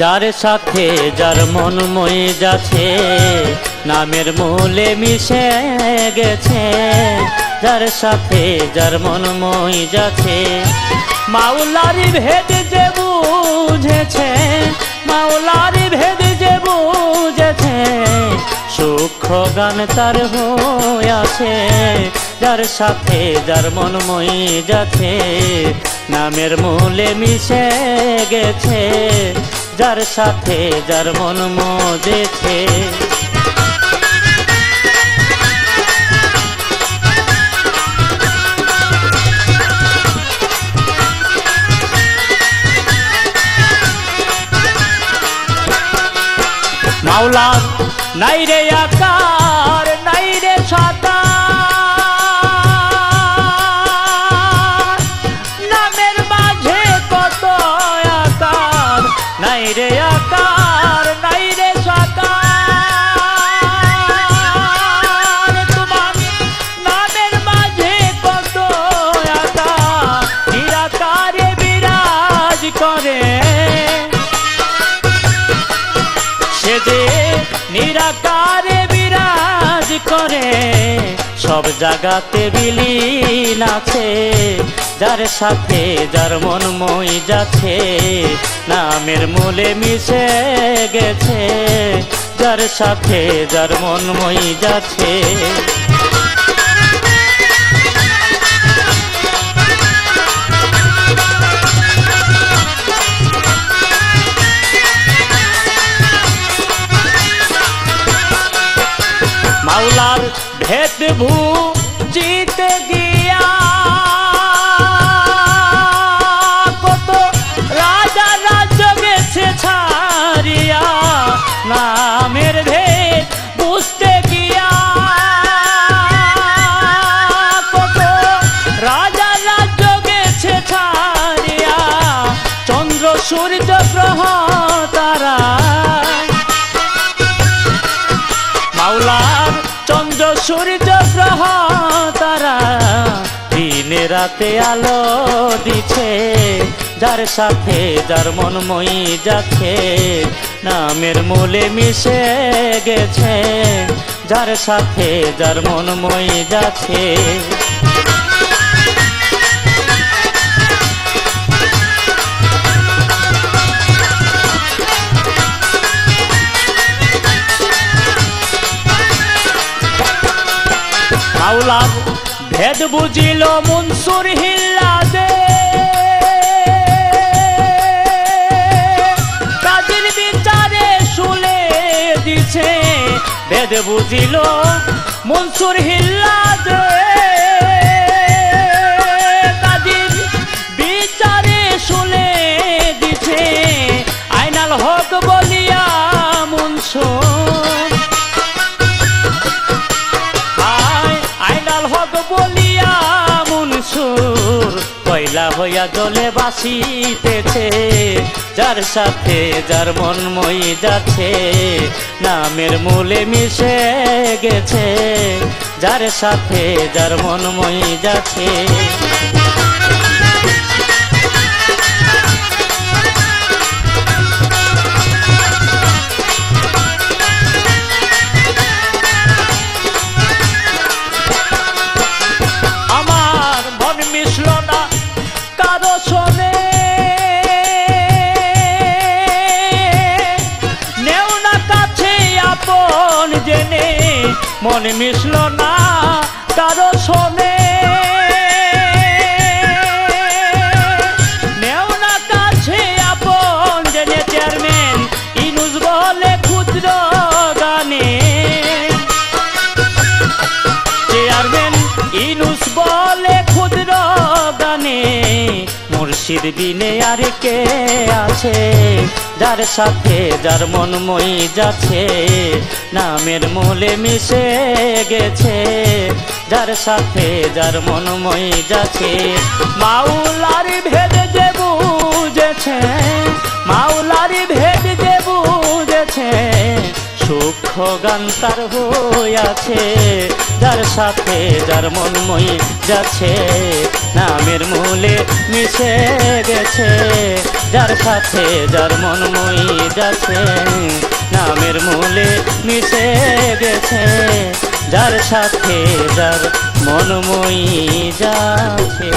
যার সাথে যার মন মই যাচ্ছে, নামের মূলে মিশে গেছে। যার সাথে যার মন মই যাচ্ছে, মাওলার ভেদ যে বুঝেছে, মাওলার ভেদ যে বুঝেছে, সূক্ষ্ম গান তার হইয়াছে। যার সাথে যার মন মই যাচ্ছে, নামের মূলে মিশে গেছে। যার সাথে যার মন মজেছে। মাওলার নাই রে আকার, নাই রে সাকার, নামের মাঝে কত আকার। নাই রে আকার, নাই রে সাকার, তোমার নামের মাঝে কত আকার। নিরাকারে বিরাজ করে, সে যে নিরাকারে বিরাজ করে, সব জায়গাতে বিলীন আছে। যার সাথে যার মন মই যাচ্ছে, নামের মূলে মিশে গেছে। যার সাথে যার মন মই যাচ্ছে। মাওলার ভেদ বুঝিতে গিয়া কত রাজা রাজ্য গেছে ছাড়িয়া। নামের ভেদ বুঝতে গিয়া কত রাজা রাজ্য গেছে ছাড়িয়া। চন্দ্র সূর্য গ্রহ তারা, মাওলার চন্দ্র সূর্য গ্রহ তারা, দিনে রাতে আলো দিছে। যার সাথে যার মন মই যাচ্ছে, নামের মূলে মিশে গেছে। যার সাথে যার মন মই যাচ্ছে। মাওলার ভেদ বুঝিল মনসুর হিল্লাদে, কাজীর বিচারে শুলে দিছে। ভেদ বুঝিল মনসুর হিল্লাদে, কাজীর বিচারে শুলে দিছে। আইনাল হক বলিয়া মনসুর, বলিয়া মনসুর পয়লা হইয়া জলে বাসিতেছে। যার সাথে যার মন মই যাচ্ছে, নামের মূলে মিশে গেছে। যার সাথে যার মন মই যাচ্ছে। মিশল না কারো শোনে, নেও না কাছে আপন জেনে। মন মিশল না কারো শোনে, নেও না কাছে আপন জেনে। চেয়ারম্যান ইনুস বলে ক্ষুদ্র গানে, চেয়ারম্যান ইনুস বলে ক্ষুদ্র গানে। মুর্শিদ বিনে আর কে আছে? যার সাথে যার মন মই যাচ্ছে, নামের মূলে মিশে গেছে। যার সাথে যার মন মই যাচ্ছে, মাওলার ভেদ যে বুঝেছে, মাওলার ভেদ যে বুঝেছে, সূক্ষ্ম গান তার হইয়াছে, যার সাথে যার মন মই যাচ্ছে, নামের মূলে মিশে গেছে। যার সাথে যার মন মই যাচ্ছে, নামের মূলে মিশে গেছে। যার সাথে যার মন মই যাচ্ছে।